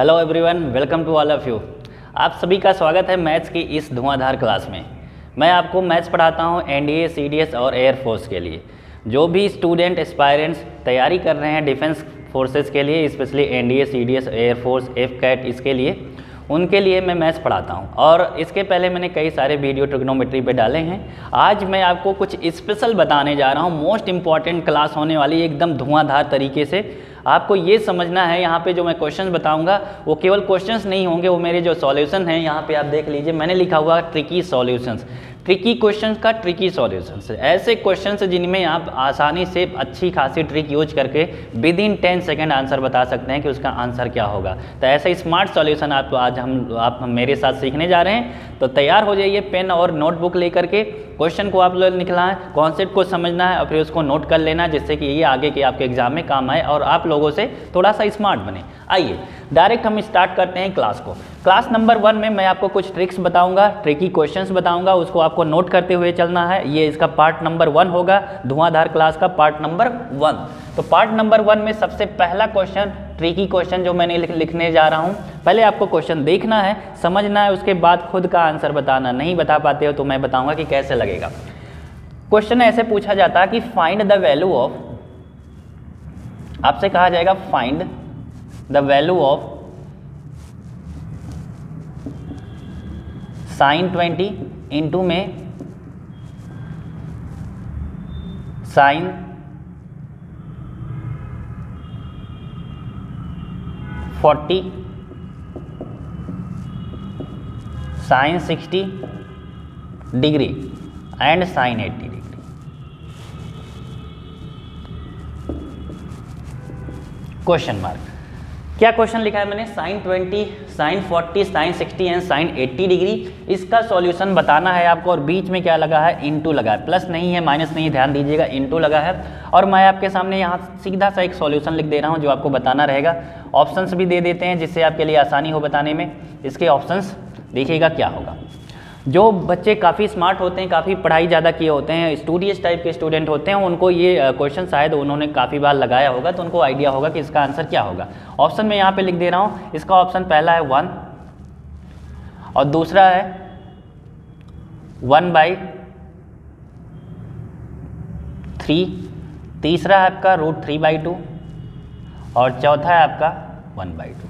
Hello everyone, welcome to all of you. आप सभी का स्वागत है मैथ्स की इस धुआंधार क्लास में। मैं आपको मैथ्स पढ़ाता हूं एनडीए, सीडीएस और एयरफोर्स के लिए। जो भी स्टूडेंट एस्पायरेंट्स तैयारी कर रहे हैं डिफेंस फोर्सेस के लिए, specially NDA, CDS, air force, AFCAT, इसके लिए, उनके लिए मैं मैथ्स पढ़ाता हूं। और इसके पहले मैंने कई सारे वीडियो ट्रिग्नोमेट्री पे डाले हैं। आज मैं आपको कुछ स्पेशल बताने जा रहा हूं। मोस्ट इंपॉर्टेंट क्लास होने वाली, एकदम धुआंधार तरीके से। आपको ये समझना है, यहाँ पे जो मैं क्वेश्चंस बताऊंगा वो केवल क्वेश्चंस नहीं होंगे, वो मेरे जो सॉल्यूशन हैं यहाँ पे आप देख लीजिए। मैंने लिखा हुआ ट्रिकी सॉल्यूशंस, ट्रिकी क्वेश्चंस का ट्रिकी सॉल्यूशंस। ऐसे क्वेश्चंस जिनमें आप आसानी से अच्छी खासी ट्रिक यूज करके विद इन 10 सेकेंड आंसर बता सकते हैं कि उसका आंसर क्या होगा। तो ऐसे स्मार्ट सॉल्यूशन आप मेरे साथ सीखने जा रहे हैं। तो तैयार हो जाइए, पेन और नोटबुक लेकर के। क्वेश्चन को आप लोग लिखना है, कॉन्सेप्ट को समझना है और फिर उसको नोट कर लेना है, जिससे कि ये आगे के आपके एग्जाम में काम आए और आप लोगों से थोड़ा सा स्मार्ट बने। आइए डायरेक्ट हम स्टार्ट करते हैं क्लास को। क्लास नंबर 1 में मैं आपको कुछ ट्रिक्स बताऊंगा, ट्रिकी क्वेश्चंस बताऊंगा, उसको आपको नोट करते हुए चलना है। ये इसका पार्ट नंबर 1 होगा, धुआंधार क्लास का पार्ट नंबर 1। तो पार्ट नंबर 1 में सबसे पहला क्वेश्चन, ट्रिकी क्वेश्चन जो मैंने लिखने जा रहा हूँ। पहले आपको क्वेश्चन देखना है, समझना है, उसके बाद खुद का आंसर बताना। नहीं बता पाते हो तो मैं बताऊंगा कि कैसे लगेगा। क्वेश्चन ऐसे पूछा जाता है कि फाइंड द वैल्यू ऑफ, आपसे कहा जाएगा find the value of sin 20 into में sin 40, sin 60 degree and sin 80 degree. Question mark. क्या क्वेश्चन लिखा है मैंने? sin 20, sin 40, sin 60 and sin 80 degree. इसका सॉल्यूशन बताना है आपको। और बीच में क्या लगा है? इनटू लगा है, प्लस नहीं है, माइनस नहीं है, ध्यान दीजिएगा, इनटू लगा है। और मैं आपके सामने यहाँ सीधा सा एक सॉल्यूशन लिख दे रहा हूँ जो आपको बताना रहेगा। ऑप्शंस भी दे देते हैं जिससे आपके लिए आसानी हो बताने में। इसके ऑप्शंस देखिएगा क्या होगा। जो बच्चे काफ़ी स्मार्ट होते हैं, काफ़ी पढ़ाई ज़्यादा किए होते हैं, स्टूडियस टाइप के स्टूडेंट होते हैं, उनको ये क्वेश्चन शायद उन्होंने काफ़ी बार लगाया होगा, तो उनको आइडिया होगा कि इसका आंसर क्या होगा। ऑप्शन में यहाँ पे लिख दे रहा हूँ। इसका ऑप्शन पहला है 1 और दूसरा है 1/3, तीसरा है आपका √3/2 और चौथा है आपका 1/2।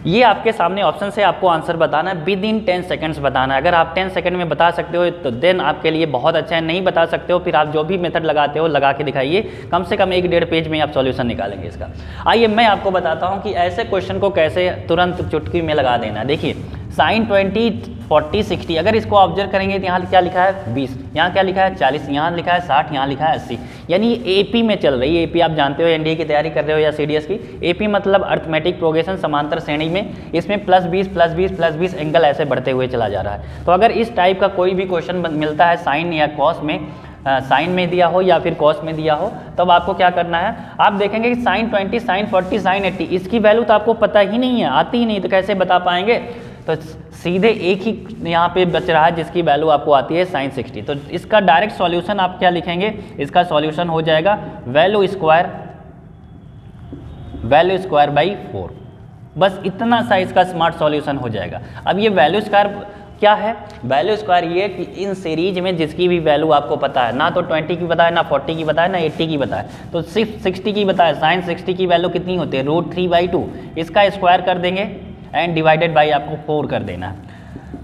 ये आपके सामने ऑप्शन से आपको आंसर बताना है, विद इन 10 सेकंड्स बताना है। अगर आप 10 सेकंड में बता सकते हो तो देन आपके लिए बहुत अच्छा है। नहीं बता सकते हो, फिर आप जो भी मेथड लगाते हो लगा के दिखाइए। कम से कम 1-1.5 पेज में आप सॉल्यूशन निकालेंगे इसका। आइए मैं आपको बताता हूँ कि ऐसे क्वेश्चन को कैसे तुरंत चुटकी में लगा देना। देखिए sin 20, 40, 60, अगर इसको ऑब्जर्व करेंगे तो यहाँ क्या लिखा है 20, यहाँ क्या लिखा है 40, यहाँ लिखा है 60, यहाँ लिखा है 80। यानी एपी में चल रही है। एपी आप जानते हो, एनडीए की तैयारी कर रहे हो या सीडीएस की। एपी मतलब अर्थमेटिक प्रोग्रेशन, समांतर श्रेणी में। इसमें +20, +20, +20 एंगल ऐसे बढ़ते हुए चला जा रहा है। तो अगर इस टाइप का कोई भी क्वेश्चन मिलता है साइन या कॉस में, साइन में दिया हो या फिर कॉस में दिया हो, तब आपको क्या करना है? आप देखेंगे कि sin 20, sin 40, sin 80, इसकी वैल्यू तो आपको पता ही नहीं है, आती ही नहीं, तो कैसे बता पाएंगे? तो सीधे एक ही यहाँ पे बच रहा है जिसकी वैल्यू आपको आती है sin 60। तो इसका डायरेक्ट सॉल्यूशन आप क्या लिखेंगे? इसका सॉल्यूशन हो जाएगा वैल्यू स्क्वायर बाई 4। बस इतना सा इसका स्मार्ट सॉल्यूशन हो जाएगा। अब ये वैल्यू स्क्वायर क्या है? वैल्यू स्क्वायर ये कि इन सीरीज में जिसकी भी वैल्यू आपको पता है, ना तो 20 की पता है, ना 40 की पता है, ना 80 की पता है, तो सिर्फ 60 की पता है। sin 60 की वैल्यू कितनी होती है? √3/2। इसका स्क्वायर कर देंगे एंड डिवाइडेड बाई आपको 4 कर देना है।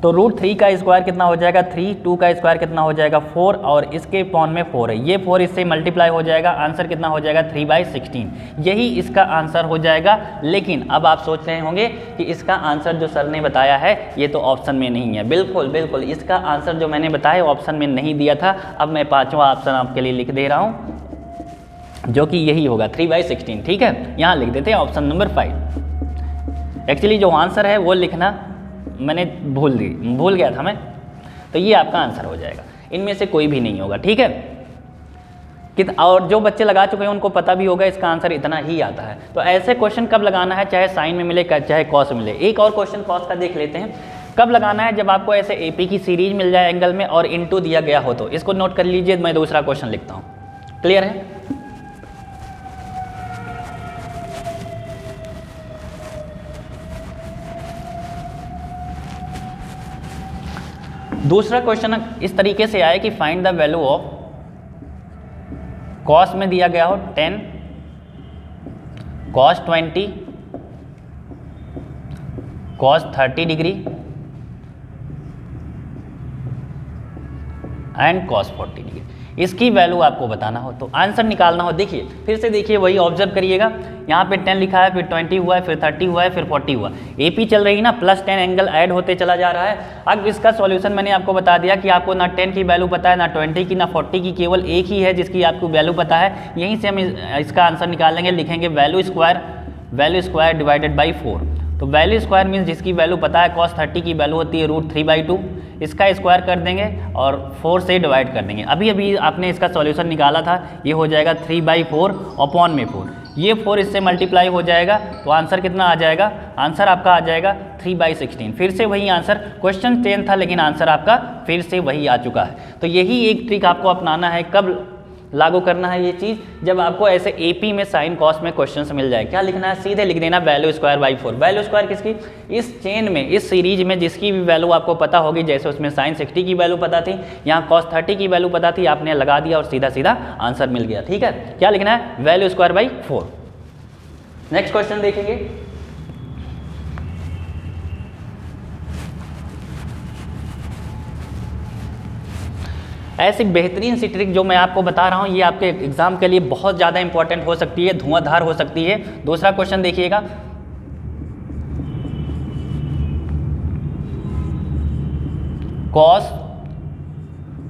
तो √3 का स्क्वायर कितना हो जाएगा 3, 2 का स्क्वायर कितना हो जाएगा 4 और इसके पॉन में 4 है। ये 4 इससे मल्टीप्लाई हो जाएगा, आंसर कितना हो जाएगा 3/16। यही इसका आंसर हो जाएगा। लेकिन अब आप सोच रहे होंगे कि इसका आंसर जो सर ने बताया है ये तो ऑप्शन में नहीं है। बिल्कुल बिल्कुल, इसका आंसर जो मैंने बताया ऑप्शन में नहीं दिया था। अब मैं 5वां ऑप्शन आपके लिए लिख दे रहा हूँ जो कि यही होगा 3/16। ठीक है, यहाँ लिख देते हैं ऑप्शन नंबर 5। एक्चुअली जो आंसर है वो लिखना मैंने भूल गया था मैं। तो ये आपका आंसर हो जाएगा, इनमें से कोई भी नहीं होगा। ठीक है, और जो बच्चे लगा चुके हैं उनको पता भी होगा इसका आंसर इतना ही आता है। तो ऐसे क्वेश्चन कब लगाना है? चाहे साइन में मिले चाहे कॉस में मिले। एक और क्वेश्चन कॉस का देख लेते हैं। कब लगाना है? जब आपको ऐसे एपी की सीरीज मिल जाए एंगल में और इनटू दिया गया हो तो। इसको नोट कर लीजिए, मैं दूसरा क्वेश्चन लिखता हूँ। क्लियर है? दूसरा क्वेश्चन इस तरीके से आया कि find the value of cos में दिया गया हो 10 cos 20 cos 30 degree and cos 40 degree, इसकी वैल्यू आपको बताना हो तो आंसर निकालना हो। देखिए फिर से देखिए, वही ऑब्जर्व करिएगा, यहाँ पे 10 लिखा है, फिर 20 हुआ है, फिर 30 हुआ है, फिर 40 हुआ। एपी चल रही है ना, +10 एंगल ऐड होते चला जा रहा है। अब इसका सॉल्यूशन मैंने आपको बता दिया कि आपको ना 10 की वैल्यू पता है, ना 20 की, ना 40 की, केवल एक ही है जिसकी आपको वैल्यू पता है। यहीं से हम इसका आंसर निकालेंगे, लिखेंगे वैल्यू स्क्वायर डिवाइडेड बाई 4। तो वैल्यू स्क्वायर मीन्स जिसकी वैल्यू पता है, cos 30 की वैल्यू होती है √3/2, इसका स्क्वायर कर देंगे और 4 से डिवाइड कर देंगे। अभी आपने इसका सॉल्यूशन निकाला था, ये हो जाएगा 3/4 अपॉन में 4, ये 4 इससे मल्टीप्लाई हो जाएगा तो आंसर कितना आ जाएगा, आंसर आपका आ जाएगा 3/16। फिर से वही आंसर, क्वेश्चन 10 था लेकिन आंसर आपका फिर से वही आ चुका है। तो यही एक ट्रिक आपको अपनाना है। कब लागू करना है ये चीज़, जब आपको ऐसे एपी में साइन कॉस में क्वेश्चंस मिल जाए, क्या लिखना है, सीधे लिख देना value square by 4। Value square किसकी, इस चेन में, इस सीरीज में जिसकी भी वैल्यू आपको पता होगी, जैसे उसमें साइन 60 की वैल्यू पता थी, यहाँ कॉस 30 की वैल्यू पता थी, आपने लगा दिया और सीधा सीधा आंसर मिल गया। ठीक है, क्या लिखना है, value square by 4। Next question देखेंगे। ऐसी बेहतरीन सी ट्रिक जो मैं आपको बता रहा हूँ, ये आपके एग्जाम के लिए बहुत ज़्यादा इंपॉर्टेंट हो सकती है, धुआंधार हो सकती है। दूसरा क्वेश्चन देखिएगा, cos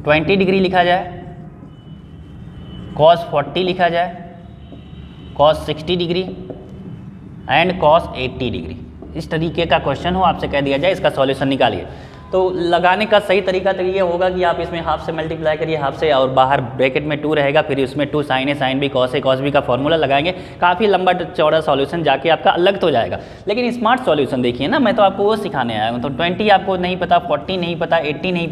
20 डिग्री लिखा जाए, cos 40 लिखा जाए, cos 60 degree and cos 80 degree, इस तरीके का क्वेश्चन हो, आपसे कह दिया जाए इसका सॉल्यूशन निकालिए। तो लगाने का सही तरीका तो ये होगा कि आप इसमें हाफ से मल्टीप्लाई करिए, हाफ से, और बाहर ब्रैकेट में 2 रहेगा, फिर उसमें 2 sin A sin B cos A cos B का फॉर्मूला लगाएंगे। काफ़ी लंबा चौड़ा सॉल्यूशन जाके आपका अलग तो जाएगा, लेकिन स्मार्ट सॉल्यूशन देखिए ना, मैं तो आपको वो सिखाने आया हूँ। तो 20 आपको नहीं पता, 40 नहीं पता, 80 नहीं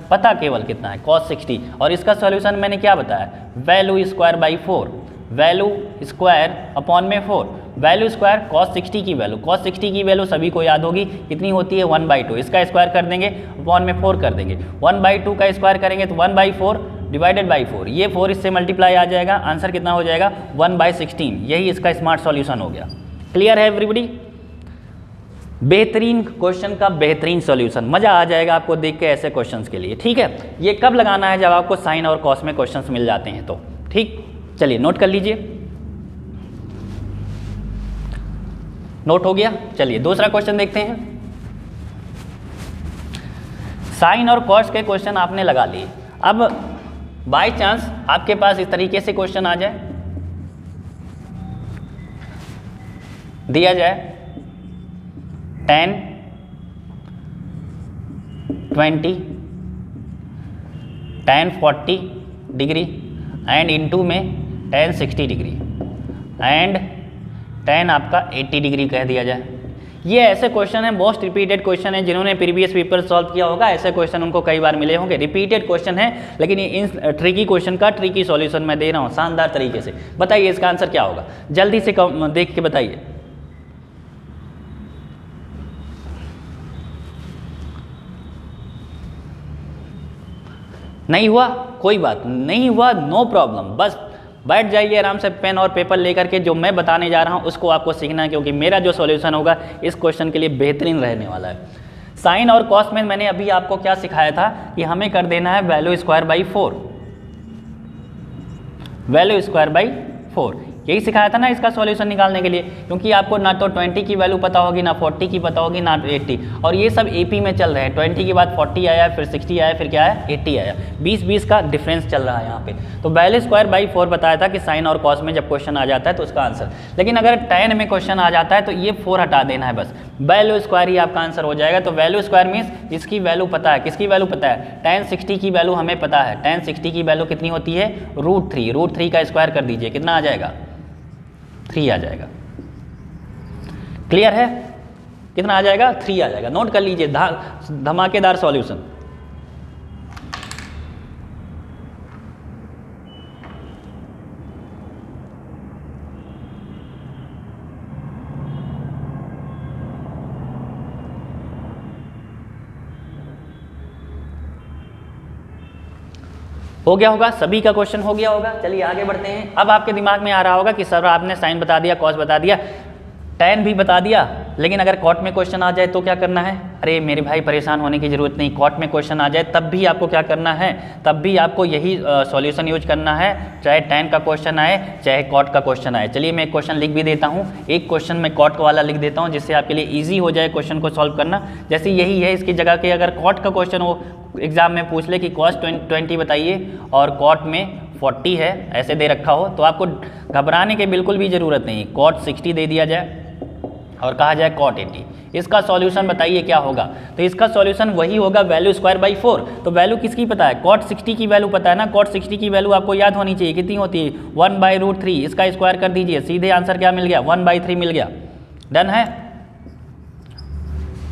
पता केवल कितना है, cos 60, और इसका सॉल्यूशन मैंने क्या बताया, value square by 4, value square upon में 4, वैल्यू स्क्वायर cos 60 की वैल्यू, cos 60 की वैल्यू सभी को याद होगी, कितनी होती है 1/2, इसका स्क्वायर कर देंगे, अपॉन में 4 कर देंगे, 1/2 का स्क्वायर करेंगे तो 1/4 डिवाइडेड बाई 4, ये 4 इससे मल्टीप्लाई आ जाएगा, आंसर कितना हो जाएगा 1/16। यही इसका स्मार्ट सॉल्यूशन हो गया। क्लियर है एवरीबडी? बेहतरीन क्वेश्चन का बेहतरीन सॉल्यूशन, मजा आ जाएगा आपको देख के ऐसे क्वेश्चंस के लिए। ठीक है, ये कब लगाना है, जब आपको साइन और कॉस में क्वेश्चंस मिल जाते हैं तो। ठीक, चलिए नोट कर लीजिए। नोट हो गया, चलिए दूसरा क्वेश्चन देखते हैं। साइन और कॉस के क्वेश्चन आपने लगा लिए। अब बाय चांस आपके पास इस तरीके से क्वेश्चन आ जाए, दिया जाए 10 20 tan 40 डिग्री एंड इनटू में tan 60 डिग्री एंड tan आपका 80 डिग्री कह दिया जाए। ये ऐसे क्वेश्चन है, मोस्ट रिपीटेड क्वेश्चन है, जिन्होंने प्रीवियस पेपर सॉल्व किया होगा ऐसे क्वेश्चन उनको कई बार मिले होंगे। रिपीटेड क्वेश्चन है, लेकिन इन ट्रिकी क्वेश्चन का ट्रिकी सॉल्यूशन मैं दे रहा हूँ शानदार तरीके से। बताइए इसका आंसर क्या होगा, जल्दी से देख के बताइए। नहीं हुआ, कोई बात नहीं हुआ, नो प्रॉब्लम, बस बैठ जाइए आराम से पेन और पेपर लेकर के। जो मैं बताने जा रहा हूँ उसको आपको सीखना है, क्योंकि मेरा जो सॉल्यूशन होगा इस क्वेश्चन के लिए बेहतरीन रहने वाला है। साइन और कॉस में मैंने अभी आपको क्या सिखाया था कि हमें कर देना है value square by 4, value square by 4, यही सिखाया था ना इसका सॉल्यूशन निकालने के लिए, क्योंकि आपको ना तो 20 की वैल्यू पता होगी, ना 40 की पता होगी, ना 80, और ये सब एपी में चल रहे हैं। 20 के बाद 40 आया, फिर 60 आया, फिर क्या आया 80 आया, 20-20 का डिफरेंस चल रहा है यहाँ पे। तो वैल्यू स्क्वायर बाई 4 बताया था कि साइन और कॉस में जब क्वेश्चन आ जाता है तो उसका आंसर। लेकिन अगर tan में क्वेश्चन आ जाता है तो ये 4 हटा देना है, बस वैल्यू स्क्वायर ही आपका आंसर हो जाएगा। तो वैल्यू स्क्वायर मीन्स जिसकी वैल्यू पता है, किसकी वैल्यू पता है, tan 60 की वैल्यू हमें पता है, tan 60 की वैल्यू कितनी होती है √3, √3 का स्क्वायर कर दीजिए, कितना आ जाएगा 3 आ जाएगा। क्लियर है, कितना आ जाएगा 3 आ जाएगा। नोट कर लीजिए, धमाकेदार सॉल्यूशन। हो गया होगा, सभी का क्वेश्चन हो गया होगा। चलिए आगे बढ़ते हैं। अब आपके दिमाग में आ रहा होगा कि सर आपने साइन बता दिया, कॉस बता दिया, टैन भी बता दिया, लेकिन अगर कॉट में क्वेश्चन आ जाए तो क्या करना है? अरे मेरे भाई परेशान होने की ज़रूरत नहीं, कॉट में क्वेश्चन आ जाए तब भी आपको क्या करना है? तब भी आपको यही सॉल्यूशन यूज करना है, चाहे टैन का क्वेश्चन आए चाहे कॉट का क्वेश्चन आए। चलिए मैं एक क्वेश्चन लिख भी देता हूँ, एक क्वेश्चन मैं कॉट वाला लिख देता हूँ जिससे आपके लिए ईजी हो जाए क्वेश्चन को सॉल्व करना। जैसे यही है, इसकी जगह के अगर कॉट का क्वेश्चन हो एग्जाम में पूछ ले कि कॉस 20 बताइए और कॉट में 40 है, ऐसे दे रखा हो, तो आपको घबराने की बिल्कुल भी ज़रूरत नहीं। कॉट 60 दे दिया जाए और कहा जाए कॉट 80, इसका सॉल्यूशन बताइए क्या होगा? तो इसका सॉल्यूशन वही होगा वैल्यू स्क्वायर बाई 4। तो वैल्यू किसकी पता है? कॉट 60 की वैल्यू पता है ना। कॉट 60 की वैल्यू आपको याद होनी चाहिए, कितनी होती है? 1/√3। इसका स्क्वायर कर दीजिए, सीधे आंसर क्या मिल गया? 1/3 मिल गया। डन है।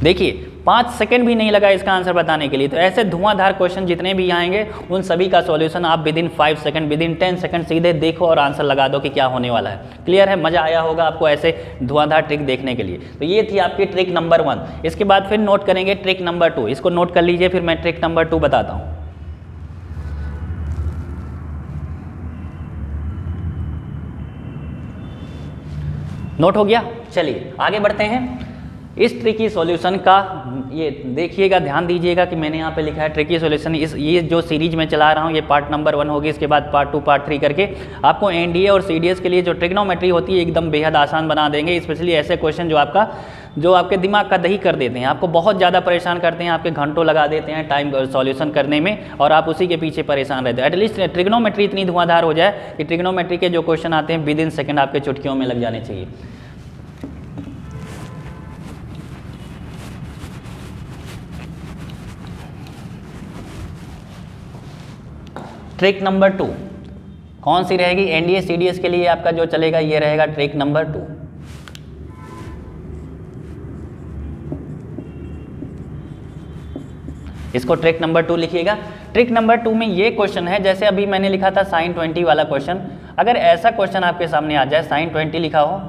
देखिए 5 सेकंड भी नहीं लगा इसका आंसर बताने के लिए। तो ऐसे धुआंधार क्वेश्चन जितने भी आएंगे उन सभी का सॉल्यूशन आप विदिन 5 सेकंड, विदिन 10 सेकंड सीधे देखो और आंसर लगा दो कि क्या होने वाला है। क्लियर है? मज़ा आया होगा आपको ऐसे धुआंधार ट्रिक देखने के लिए। तो ये थी आपकी ट्रिक नंबर 1। इसके बाद फिर नोट करेंगे ट्रिक नंबर 2। इसको नोट कर लीजिए, फिर मैं ट्रिक नंबर 2 बताता हूँ। नोट हो गया? चलिए आगे बढ़ते हैं। इस ट्रिकी सॉल्यूशन का ये देखिएगा, ध्यान दीजिएगा कि मैंने यहाँ पे लिखा है ट्रिकी सॉल्यूशन। ये जो सीरीज में चला रहा हूँ ये पार्ट नंबर 1 होगी, इसके बाद पार्ट 2 पार्ट 3 करके आपको एनडीए और सीडीएस के लिए जो ट्रिग्नोमेट्री होती है एकदम बेहद आसान बना देंगे। स्पेशली ऐसे क्वेश्चन जो आपके दिमाग का दही कर देते हैं, आपको बहुत ज़्यादा परेशान करते हैं, आपके घंटों लगा देते हैं टाइम सॉल्यूशन करने में और आप उसी के पीछे परेशान रहते हैं। एटलीस्ट ट्रिग्नोमेट्री इतनी धुआंधार हो जाए कि ट्रिग्नोमेट्री के जो क्वेश्चन आते हैं विदिन सेकेंड आपके चुटकियों में लग जाने चाहिए। ट्रिक नंबर 2 कौन सी रहेगी? एनडीए सीडीएस के लिए आपका जो चलेगा ये रहेगा ट्रिक नंबर 2। इसको ट्रिक नंबर 2 लिखिएगा। ट्रिक नंबर 2 में ये क्वेश्चन है, जैसे अभी मैंने लिखा था साइन 20 वाला क्वेश्चन। अगर ऐसा क्वेश्चन आपके सामने आ जाए, साइन 20 लिखा हो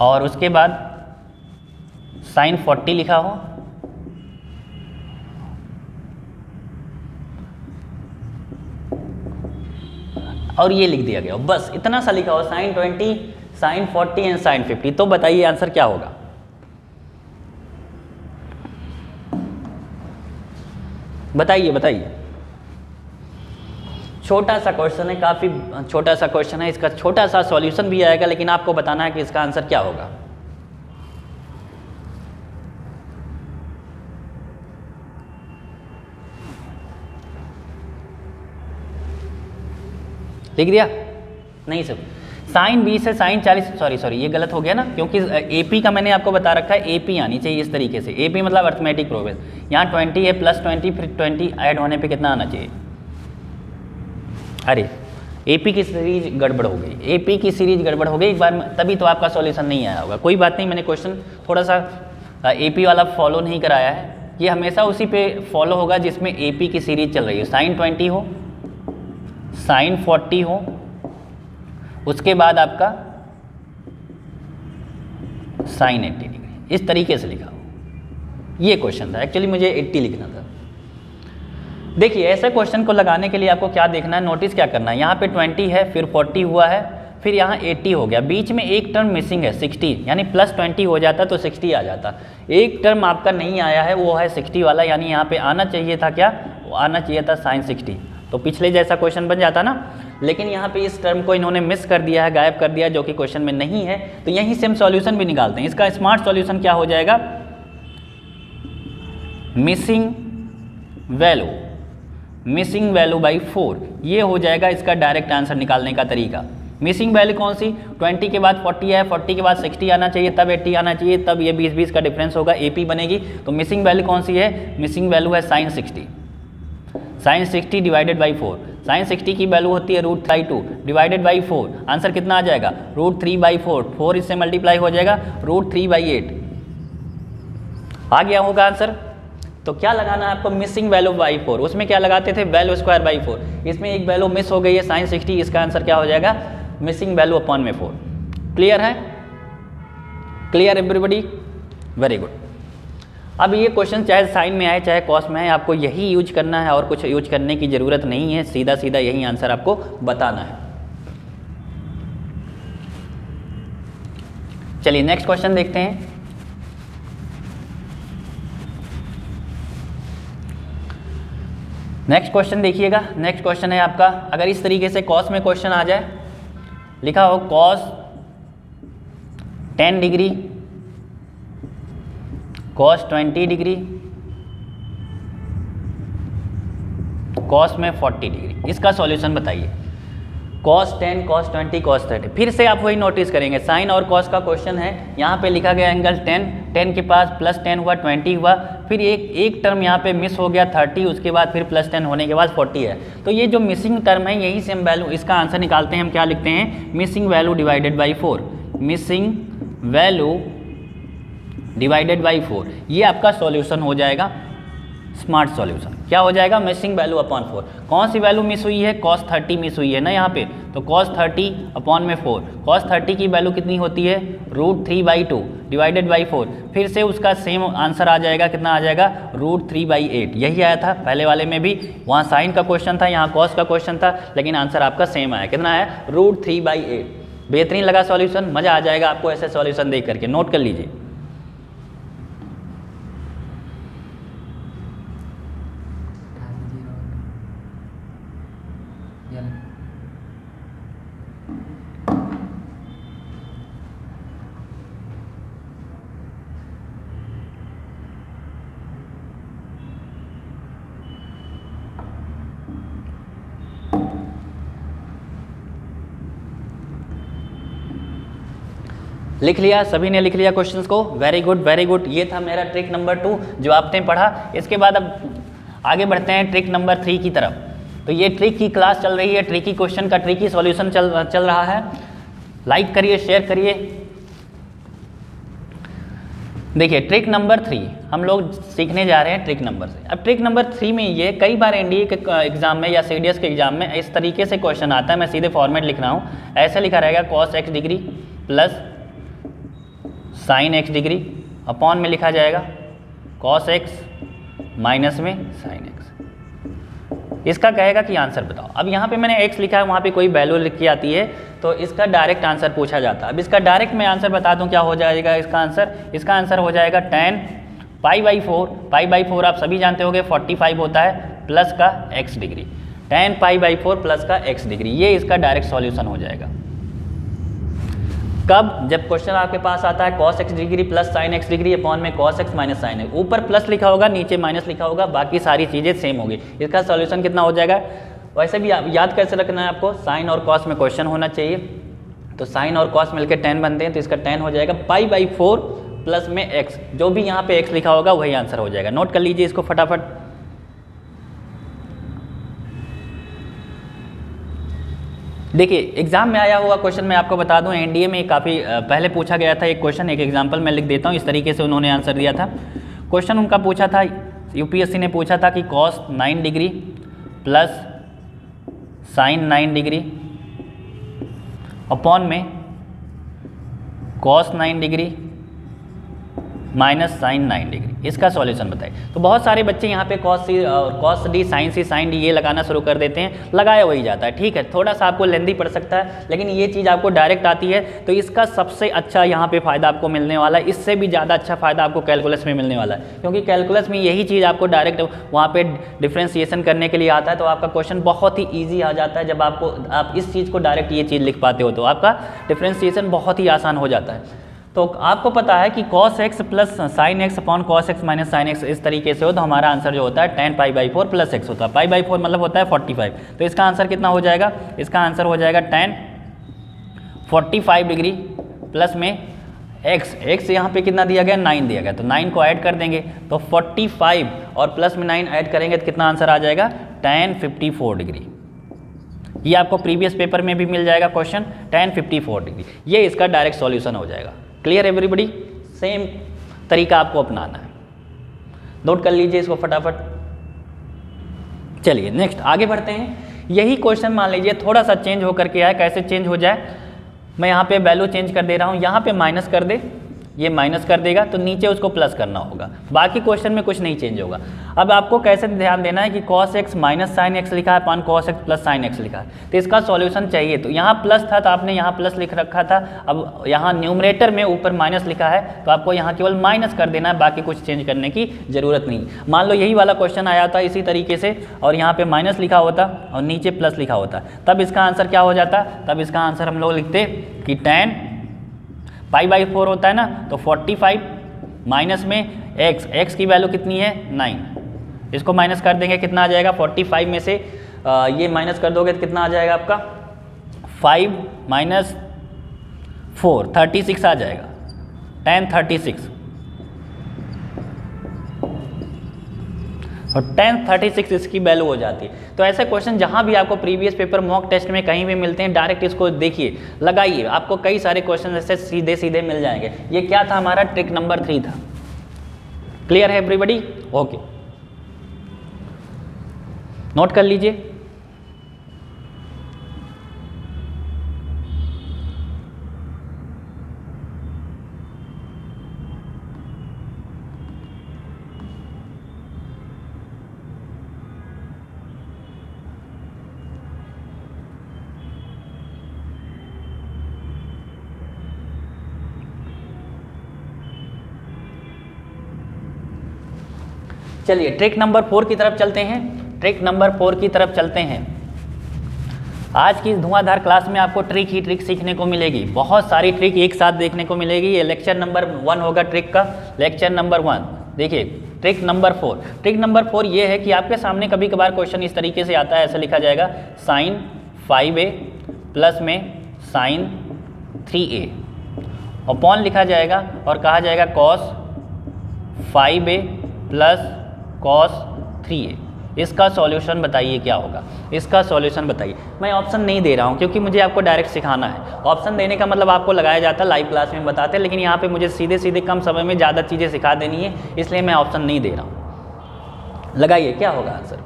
और उसके बाद साइन 40 लिखा हो और ये लिख दिया गया हो, बस इतना सा लिखा हो, साइन 20, साइन 40 एंड साइन 50, तो बताइए आंसर क्या होगा? बताइए बताइए। छोटा सा क्वेश्चन है, काफ़ी छोटा सा क्वेश्चन है, इसका छोटा सा सॉल्यूशन भी आएगा, लेकिन आपको बताना है कि इसका आंसर क्या होगा। लिख दिया? नहीं सर, साइन 20 से साइन 40, सॉरी ये गलत हो गया ना, क्योंकि एपी का मैंने आपको बता रखा है, एपी आनी चाहिए इस तरीके से। एपी मतलब अर्थमेटिक प्रोग्रेस। यहाँ 20 है, प्लस 20, फिर 20 ऐड होने पे कितना आना चाहिए? अरे एपी की सीरीज गड़बड़ हो गई, एपी की सीरीज गड़बड़ हो गई एक बार, तभी तो आपका सॉल्यूशन नहीं आया होगा। कोई बात नहीं, मैंने क्वेश्चन थोड़ा सा एपी वाला फॉलो नहीं कराया है। ये हमेशा उसी पे फॉलो होगा जिसमें एपी की सीरीज चल रही है। साइन 20 हो, साइन 40 हो, उसके बाद आपका साइन 80 डिग्री, इस तरीके से लिखा हो। ये क्वेश्चन था, एक्चुअली मुझे 80 लिखना था। देखिए ऐसे क्वेश्चन को लगाने के लिए आपको क्या देखना है, नोटिस क्या करना है। यहाँ पे 20 है, फिर 40 हुआ है, फिर यहाँ 80 हो गया, बीच में एक टर्म मिसिंग है 60, यानी प्लस 20 हो जाता तो 60 आ जाता। एक टर्म आपका नहीं आया है, वो है 60 वाला, यानी यहाँ पे आना चाहिए था क्या? आना चाहिए था साइन 60, तो पिछले जैसा क्वेश्चन बन जाता ना। लेकिन यहाँ पे इस टर्म को इन्होंने मिस कर दिया है, गायब कर दिया है, जो कि क्वेश्चन में नहीं है। तो यहीं से हम सॉल्यूशन भी निकालते हैं। इसका स्मार्ट सॉल्यूशन क्या हो जाएगा? मिसिंग वैल्यू बाई 4, ये हो जाएगा इसका डायरेक्ट आंसर निकालने का तरीका। मिसिंग वैल्यू कौन सी? 20 के बाद 40 है, 40 के बाद 60 आना चाहिए, तब 80 आना चाहिए, तब ये 20-20 का डिफरेंस होगा, एपी बनेगी। तो मिसिंग वैल्यू कौन सी है? मिसिंग वैल्यू है sine 60। Sine 60 divided by 4, sine 60 की वैल्यू होती है √2 डिवाइडेड बाई 4। आंसर कितना आ जाएगा? √3/4, 4 इससे मल्टीप्लाई हो जाएगा, √3/8 आ गया होगा आंसर। तो क्या लगाना है आपको? Missing value by 4। उसमें क्या लगाते थे? Value square by 4। इसमें एक वैल्यू मिस हो गई है साइन 60, इसका आंसर क्या हो जाएगा? मिसिंग वैल्यू अपॉन में 4। क्लियर है? Clear everybody? Very good. अब ये क्वेश्चन चाहे साइन में आए चाहे कॉस में आए, आपको यही यूज करना है और कुछ यूज करने की ज़रूरत नहीं है, सीधा सीधा यही आंसर आपको बताना है। चलिए नेक्स्ट क्वेश्चन देखते हैं। नेक्स्ट क्वेश्चन देखिएगा, नेक्स्ट क्वेश्चन है आपका, अगर इस तरीके से कॉस में क्वेश्चन आ जाए, लिखा हो cos 10 degree, cos 20 degree, cos में 40 डिग्री, इसका सॉल्यूशन बताइए। कॉस 10, कॉस 20, कॉस 30, फिर से आप वही नोटिस करेंगे, साइन और कॉस का क्वेश्चन है, यहाँ पे लिखा गया एंगल 10, 10 के पास प्लस 10 हुआ, 20 हुआ, फिर एक टर्म यहाँ पे मिस हो गया 30, उसके बाद फिर प्लस 10 होने के बाद 40 है। तो ये जो मिसिंग टर्म है यही से हम वैल्यू, इसका आंसर निकालते हैं, हम क्या लिखते हैं, missing value divided by 4, missing value divided by 4, ये आपका सॉल्यूशन हो जाएगा, स्मार्ट सॉल्यूशन। क्या हो जाएगा, मिसिंग वैल्यू अपॉन 4। कौन सी वैल्यू मिस हुई है, cos 30 मिस हुई है ना यहाँ पे, तो cos 30 अपॉन में 4, cos 30 की वैल्यू कितनी होती है, √3/2 डिवाइडेड बाई 4, फिर से उसका सेम आंसर आ जाएगा, कितना आ जाएगा, √3/8, यही आया था पहले वाले में भी, वहाँ साइन का क्वेश्चन था, यहाँ cos का क्वेश्चन था, लेकिन आंसर आपका सेम आया, कितना आया, √3/8। बेहतरीन लगा सॉल्यूशन, मज़ा आ जाएगा आपको ऐसे सॉल्यूशन देख करके, नोट कर लीजिए। लिख लिया, सभी ने लिख लिया क्वेश्चंस को, वेरी गुड वेरी गुड। ये था मेरा ट्रिक नंबर 2 जो आपने पढ़ा। इसके बाद अब आगे बढ़ते हैं ट्रिक नंबर 3 की तरफ। तो ये ट्रिक की क्लास चल रही है, ट्रिकी क्वेश्चन का ट्रिकी सॉल्यूशन चल रहा है। लाइक करिए, शेयर करिए। देखिए ट्रिक नंबर 3 हम लोग सीखने जा रहे हैं ट्रिक नंबर से। अब ट्रिक नंबर 3 में ये कई बार एनडीए के एग्जाम में या सीडीएस के एग्जाम में इस तरीके से क्वेश्चन आता है, मैं सीधे फॉर्मेट लिख रहा हूँ, ऐसे लिखा रहेगा cos x degree plus sine x degree upon में लिखा जाएगा cos x माइनस में साइन x। इसका कहेगा कि आंसर बताओ। अब यहाँ पे मैंने x लिखा है, वहाँ पे कोई वैल्यू लिखी आती है तो इसका डायरेक्ट आंसर पूछा जाता है। अब इसका डायरेक्ट मैं आंसर बता दूँ क्या हो जाएगा इसका आंसर। इसका आंसर हो जाएगा tan π/4, π/4 आप सभी जानते होंगे 45 होता है, प्लस का x डिग्री, tan π/4 प्लस का x डिग्री, ये इसका डायरेक्ट सॉल्यूशन हो जाएगा। कब, जब क्वेश्चन आपके पास आता है cos x degree plus sine x degree upon में cos x minus sine x, ऊपर प्लस लिखा होगा नीचे माइनस लिखा होगा, बाकी सारी चीज़ें सेम होगी। इसका सॉल्यूशन कितना हो जाएगा। वैसे भी याद कैसे रखना है आपको, साइन और cos में क्वेश्चन होना चाहिए, तो साइन और cos मिलकर tan बनते हैं, तो इसका tan हो जाएगा π/4 प्लस में x, जो भी यहाँ पे x लिखा होगा वही आंसर हो जाएगा। नोट कर लीजिए इसको फटाफट। देखिए एग्जाम में आया हुआ क्वेश्चन मैं आपको बता दूं, एनडीए में काफ़ी पहले पूछा गया था एक क्वेश्चन, एक एग्जांपल मैं लिख देता हूं, इस तरीके से उन्होंने आंसर दिया था। क्वेश्चन उनका पूछा था, यूपीएससी ने पूछा था कि cos 9 degree plus sine 9 degree upon में cos 9 degree minus sine 9 degree, इसका सॉल्यूशन बताइए। तो बहुत सारे बच्चे यहाँ पे cos C और cos D sine C sine D ये लगाना शुरू कर देते हैं, लगाया वही जाता है। ठीक है, थोड़ा सा आपको लेंदी पड़ सकता है, लेकिन ये चीज़ आपको डायरेक्ट आती है, तो इसका सबसे अच्छा यहाँ पे फ़ायदा आपको मिलने वाला है। इससे भी ज़्यादा अच्छा फ़ायदा आपको कैलकुलस में मिलने वाला है, क्योंकि कैलकुलस में यही चीज़ आपको डायरेक्ट वहाँ पर डिफ्रेंसिएशन करने के लिए आता है, तो आपका क्वेश्चन बहुत ही ईजी आ जाता है। जब आप इस चीज़ को डायरेक्ट ये चीज़ लिख पाते हो तो आपका डिफ्रेंसिएशन बहुत ही आसान हो जाता है। तो आपको पता है कि cos x plus sine x upon cos x minus sine x इस तरीके से हो, तो हमारा आंसर जो होता है tan π/4 प्लस x होता है। π/4 मतलब होता है 45, तो इसका आंसर कितना हो जाएगा, इसका आंसर हो जाएगा tan 45 डिग्री प्लस में x यहाँ पे कितना दिया गया, 9 दिया गया, तो 9 को ऐड कर देंगे, तो 45 और प्लस में 9 ऐड करेंगे तो कितना आंसर आ जाएगा, tan 54 डिग्री। ये आपको प्रीवियस पेपर में भी मिल जाएगा क्वेश्चन, tan 54 डिग्री, ये इसका डायरेक्ट सॉल्यूशन हो जाएगा। क्लियर एवरीबॉडी, सेम तरीका आपको अपनाना है, नोट कर लीजिए इसको फटाफट। चलिए नेक्स्ट आगे बढ़ते हैं। यही क्वेश्चन मान लीजिए थोड़ा सा चेंज होकर के आए, कैसे चेंज हो जाए, मैं यहाँ पे वैल्यू चेंज कर दे रहा हूँ, यहाँ पे माइनस कर दे, ये माइनस कर देगा तो नीचे उसको प्लस करना होगा, बाकी क्वेश्चन में कुछ नहीं चेंज होगा। अब आपको कैसे ध्यान देना है कि cos x minus sine x लिखा है अपान cos x plus sine x लिखा है, तो इसका सॉल्यूशन चाहिए। तो यहाँ प्लस था तो आपने यहाँ प्लस लिख रखा था, अब यहाँ न्यूमरेटर में ऊपर माइनस लिखा है तो आपको यहाँ केवल माइनस कर देना है, बाकी कुछ चेंज करने की ज़रूरत नहीं। मान लो यही वाला क्वेश्चन आया था इसी तरीके से और यहाँ पर माइनस लिखा होता और नीचे प्लस लिखा होता, तब इसका आंसर क्या हो जाता? तब इसका आंसर हम लोग लिखते कि tan π/4 होता है ना, तो 45 माइनस में x की वैल्यू कितनी है 9, इसको माइनस कर देंगे कितना आ जाएगा 45 में से ये माइनस कर दोगे तो कितना आ जाएगा आपका 5 माइनस 4 36 आ जाएगा, tan 36 और tan 36 इसकी वैल्यू हो जाती है। तो ऐसे क्वेश्चन जहाँ भी आपको प्रीवियस पेपर मॉक टेस्ट में कहीं भी मिलते हैं, डायरेक्ट इसको देखिए लगाइए, आपको कई सारे क्वेश्चन ऐसे सीधे सीधे मिल जाएंगे। ये क्या था हमारा ट्रिक नंबर 3 था। क्लियर है एवरीबॉडी? ओके, नोट कर लीजिए। चलिए ट्रिक नंबर 4 की तरफ चलते हैं। ट्रिक नंबर 4 की तरफ चलते हैं। आज की इस धुआंधार क्लास में आपको ट्रिक ही ट्रिक सीखने को मिलेगी, बहुत सारी ट्रिक एक साथ देखने को मिलेगी। ये लेक्चर नंबर 1 होगा ट्रिक का, लेक्चर नंबर 1। देखिए ट्रिक नंबर 4, ट्रिक नंबर 4 ये है कि आपके सामने कभी कभार क्वेश्चन इस तरीके से आता है, ऐसे लिखा जाएगा sin 5a प्लस में sin 3a अपॉन लिखा जाएगा और कहा जाएगा cos 5a plus cos 3a। इसका सॉल्यूशन बताइए क्या होगा, इसका सॉल्यूशन बताइए। मैं ऑप्शन नहीं दे रहा हूँ क्योंकि मुझे आपको डायरेक्ट सिखाना है। ऑप्शन देने का मतलब आपको लगाया जाता है लाइव क्लास में बताते हैं, लेकिन यहाँ पे मुझे सीधे सीधे कम समय में ज़्यादा चीज़ें सिखा देनी है, इसलिए मैं ऑप्शन नहीं दे रहा हूँ। लगाइए क्या होगा आंसर।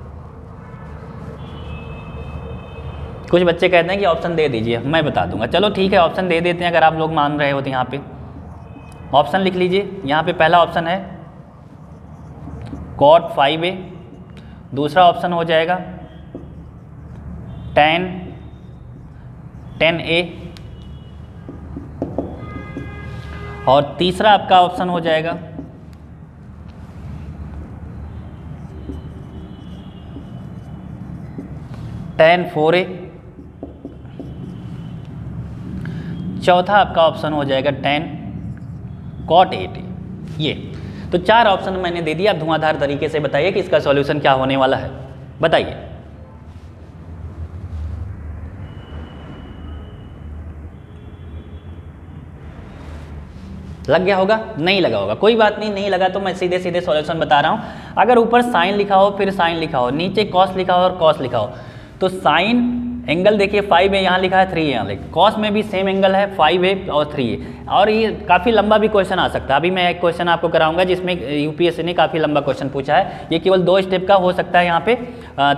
कुछ बच्चे कहते हैं कि ऑप्शन दे दीजिए, मैं बता दूंगा। चलो ठीक है, ऑप्शन दे देते हैं अगर आप लोग मान रहे हो तो। यहाँ पे ऑप्शन लिख लीजिए। यहाँ पे पहला ऑप्शन है cot 5a, दूसरा ऑप्शन हो जाएगा tan 10a और तीसरा आपका ऑप्शन हो जाएगा tan 4a, चौथा आपका ऑप्शन हो जाएगा tan cot 8a। ये तो 4 ऑप्शन मैंने दे दिया। आप धुआंधार तरीके से बताइए कि इसका सॉल्यूशन क्या होने वाला है, बताइए। लग गया होगा? नहीं लगा होगा, कोई बात नहीं, नहीं लगा तो मैं सीधे सीधे सॉल्यूशन बता रहा हूं। अगर ऊपर साइन लिखा हो, फिर साइन लिखा हो, नीचे कॉस लिखा हो और कॉस लिखा हो, तो साइन एंगल देखिए 5 है, यहाँ लिखा है 3 है, यहाँ लिखा। कॉस में भी सेम एंगल है, 5 है और 3 है। और ये काफ़ी लंबा भी क्वेश्चन आ सकता है। अभी मैं एक क्वेश्चन आपको कराऊंगा जिसमें यूपीएससी ने काफ़ी लंबा क्वेश्चन पूछा है। ये केवल 2 स्टेप का हो सकता है, यहाँ पे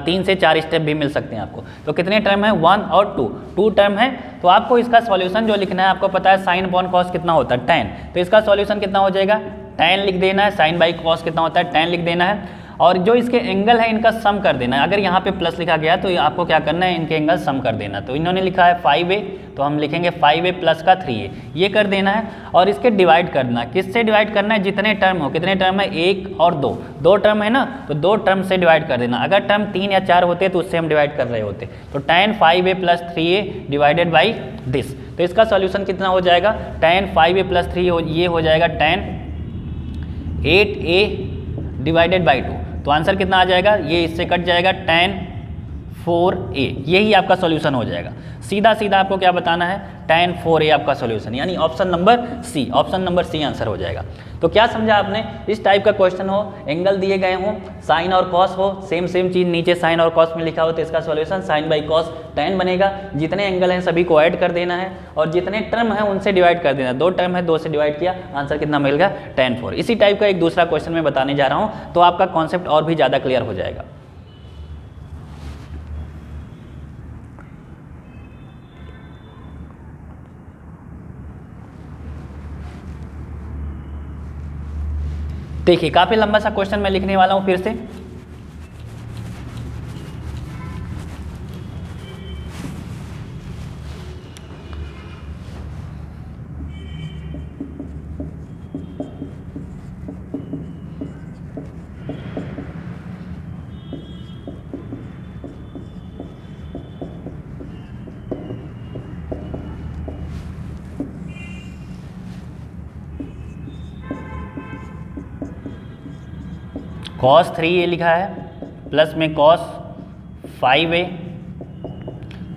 3 से 4 स्टेप भी मिल सकते हैं आपको। तो कितने टर्म है? 1 और 2 टर्म है। तो आपको इसका सॉल्यूशन जो लिखना है, आपको पता है साइन अपॉन कॉस कितना होता है? tan। तो इसका सॉल्यूशन कितना हो जाएगा? tan लिख देना है। साइन बाई कॉस कितना होता है? tan लिख देना है। और जो इसके एंगल है इनका सम कर देना है। अगर यहाँ पे प्लस लिखा गया तो आपको क्या करना है? इनके एंगल सम कर देना। तो इन्होंने लिखा है 5a, तो हम लिखेंगे 5a प्लस का 3a, ये कर देना है। और इसके डिवाइड करना है। किससे डिवाइड करना है? जितने टर्म हो। कितने टर्म है? 1 और 2 टर्म है ना, तो 2 टर्म से डिवाइड कर देना। अगर टर्म 3 या 4 होते तो उससे हम डिवाइड कर रहे होते। तो tan 5a plus 3a divided by this. तो इसका सॉल्यूशन कितना हो जाएगा? tan 5a प्लस 3 ये हो जाएगा tan 8a डिवाइडेड बाई 2। तो आंसर कितना आ जाएगा? ये इससे कट जाएगा tan 4a। यही आपका सॉल्यूशन हो जाएगा। सीधा सीधा आपको क्या बताना है? tan 4a आपका सॉल्यूशन, यानी option number C. Option number C answer हो जाएगा। तो क्या समझा आपने? इस टाइप का क्वेश्चन हो, एंगल दिए गए हो, साइन और कॉस हो, सेम चीज नीचे साइन और कॉस में लिखा हो, तो इसका solution sine by cos tan बनेगा। जितने एंगल हैं सभी को ऐड कर देना है और जितने टर्म हैं उनसे डिवाइड कर देना। 2 टर्म है, 2 से डिवाइड किया, आंसर कितना मिलेगा? tan 4। इसी टाइप का एक दूसरा क्वेश्चन मैं बताने जा रहा हूँ, तो आपका कॉन्सेप्ट और भी ज़्यादा क्लियर हो जाएगा। देखिए काफ़ी लंबा सा क्वेश्चन मैं लिखने वाला हूँ फिर से। cos 3a लिखा है प्लस में cos 5a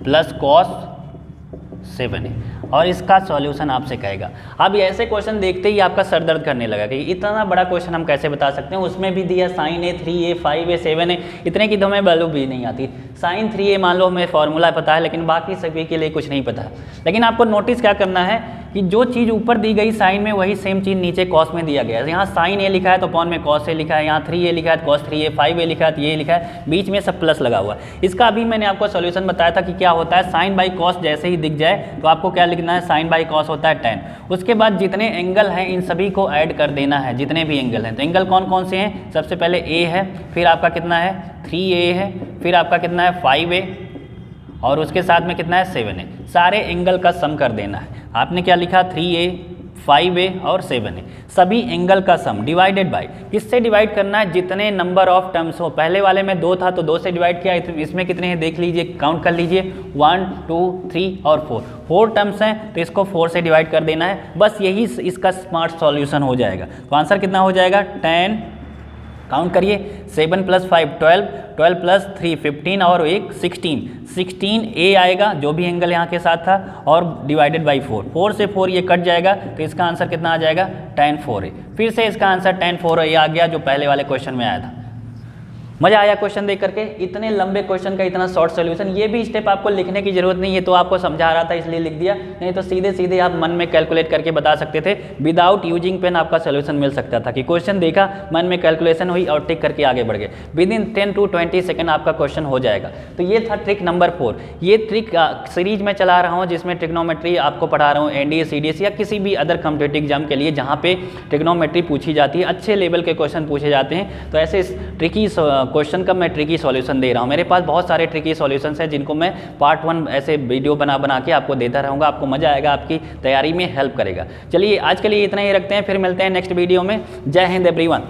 plus cos 7a और इसका सॉल्यूशन आपसे कहेगा। अब ऐसे क्वेश्चन देखते ही आपका सर दर्द करने लगा कि इतना बड़ा क्वेश्चन हम कैसे बता सकते हैं, उसमें भी दिया sin a 3a 5a 7a, इतने की तो हमें वैल्यू भी नहीं आती। sin 3a मान लो हमें फॉर्मूला पता है लेकिन बाकी सभी के लिए कुछ नहीं पता है। लेकिन आपको नोटिस क्या करना है कि जो चीज़ ऊपर दी गई साइन में वही सेम चीज़ नीचे कॉस में दिया गया है। यहाँ साइन ए लिखा है तो अपॉन में कॉस ए लिखा है, यहाँ 3a लिखा है तो कॉस 3a, 5a लिखा है तो ये लिखा है, बीच में सब प्लस लगा हुआ है। इसका अभी मैंने आपको सॉल्यूशन बताया था कि क्या होता है, साइन बाई कॉस जैसे ही दिख जाए तो आपको क्या लिखना है, साइन बाई कॉस होता है tan। उसके बाद जितने एंगल हैं इन सभी को ऐड कर देना है, जितने भी एंगल हैं। तो एंगल कौन कौन से हैं, सबसे पहले a है, फिर आपका कितना है 3a है, फिर आपका कितना है 5a और उसके साथ में कितना है 7a। सारे एंगल का सम कर देना है। आपने क्या लिखा 3a 5a और 7a, सभी एंगल का सम डिवाइडेड बाय, किससे डिवाइड करना है, जितने नंबर ऑफ टर्म्स हो। पहले वाले में 2 था तो 2 से डिवाइड किया, इसमें कितने हैं देख लीजिए, काउंट कर लीजिए 1 2 3 और 4 टर्म्स हैं तो इसको 4 से डिवाइड कर देना है। बस यही इसका स्मार्ट सॉल्यूशन हो जाएगा। तो आंसर कितना हो जाएगा, 10, काउंट करिए 7 + 5 12, 12 + 3 15 और एक 16a आएगा जो भी एंगल यहाँ के साथ था, और डिवाइडेड बाई 4 से 4 ये कट जाएगा तो इसका आंसर कितना आ जाएगा, tan 4a। फिर से इसका आंसर tan 4a आ गया जो पहले वाले क्वेश्चन में आया था। मजा आया क्वेश्चन देख करके, इतने लंबे क्वेश्चन का इतना शॉर्ट सॉल्यूशन। ये भी स्टेप आपको लिखने की जरूरत नहीं है, तो आपको समझा रहा था इसलिए लिख दिया, नहीं तो सीधे सीधे आप मन में कैलकुलेट करके बता सकते थे। विदाउट यूजिंग पेन आपका सॉल्यूशन मिल सकता था कि क्वेश्चन देखा, मन में कैलकुलेशन हुई और टिक करके आगे बढ़ गए। विदिन 10 to 20 सेकेंड आपका क्वेश्चन हो जाएगा। तो ये था ट्रिक नंबर 4। ये ट्रिक सीरीज में चला रहा हूँ जिसमें ट्रिग्नोमेट्री आपको पढ़ा रहा हूँ, एनडीए सीडीएस या किसी भी अदर कॉम्पिटिटिव एग्जाम के लिए जहाँ पे ट्रिग्नोमेट्री पूछी जाती है, अच्छे लेवल के क्वेश्चन पूछे जाते हैं। तो ऐसे ट्रिकी क्वेश्चन का मैं ट्रिकी सॉल्यूशन दे रहा हूं। मेरे पास बहुत सारे ट्रिकी सॉल्यूशंस हैं जिनको मैं पार्ट 1 ऐसे वीडियो बना के आपको देता रहूंगा। आपको मजा आएगा, आपकी तैयारी में हेल्प करेगा। चलिए आज के लिए इतना ही रखते हैं, फिर मिलते हैं नेक्स्ट वीडियो में। जय हिंद एवरीवन।